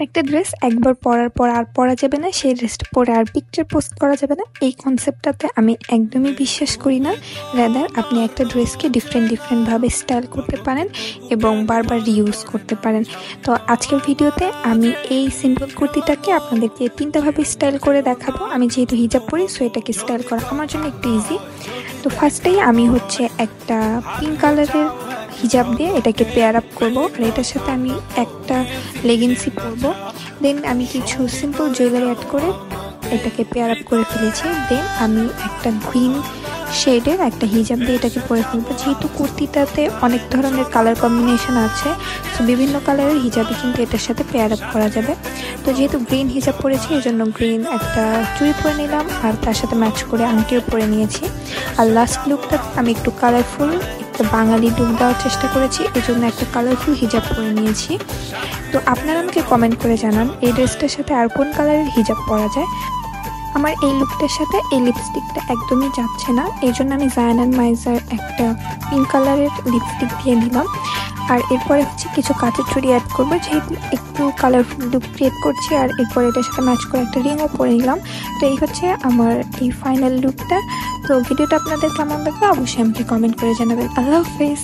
একটা ড্রেস একবার পরার পর আর পরা যাবে না, সেই ড্রেসটা পরে আর পিকচার পোস্ট করা যাবে না, এই কনসেপ্টটাতে আমি একদমই বিশ্বাস করি না। রাদার আপনি একটা ড্রেসকে ডিফারেন্টভাবে স্টাইল করতে পারেন এবং বারবার রিউজ করতে পারেন। তো আজকের ভিডিওতে আমি এই সিম্পল কুর্তিটাকে আপনাদেরকে 3টা ভাবে স্টাইল করে দেখাবো। আমি যেহেতু হিজাব পরি, সো এটাকে স্টাইল করা আমার জন্য একটু ইজি। তো ফার্স্টেই আমি একটা পিঙ্ক কালারের হিজাব দিয়ে এটাকে পেয়ার আপ করবো, আর এটার সাথে আমি একটা লেগিংসি পরবো। দেন আমি কিছু সিম্পল জুয়েলারি অ্যাড করে এটাকে পেয়ার আপ করে ফেলেছি। দেন আমি একটা গ্রিন শেডের একটা হিজাব দিয়ে এটাকে পরে ফেলবো। যেহেতু কুর্তিটাতে অনেক ধরনের কালার কম্বিনেশন আছে, তো বিভিন্ন কালারের হিজাবই কিন্তু এটার সাথে পেয়ার আপ করা যাবে। তো যেহেতু গ্রিন হিজাব পরেছি, এই জন্য গ্রিন একটা চুড়ি পরে নিলাম, আর তার সাথে ম্যাচ করে আংটিও পরে নিয়েছি। আর লাস্ট লুকটা আমি একটু কালারফুল, একটা বাঙালি লুক দেওয়ার চেষ্টা করেছি, এই জন্য একটা কালারফুল হিজাব পরে নিয়েছি। তো আপনারা আমাকে কমেন্ট করে জানান এই ড্রেসটার সাথে আর কোন কালারের হিজাব পরা যায়। আমার এই লুকটার সাথে এই লিপস্টিকটা একদমই যাচ্ছে না, এই জন্য আমি জায়ান অ্যান্ড মাইজার একটা পিঙ্ক কালারের লিপস্টিক দিয়ে দিলাম। আর এরপরে কিছু কাঁচের চুড়ি অ্যাড করবো, যেহেতু একটু কালারফুল লুক ক্রিয়েট করছি। আর এরপরে এটার সাথে ম্যাচ করে একটা রিংও পরে নিলাম। তো এই আমার এই ফাইনাল লুকটা। তো ভিডিওটা আপনাদের কেমন লাগবে অবশ্যই আমাকে কমেন্ট করে জানাবেন। আল্লাহ হাফেজ।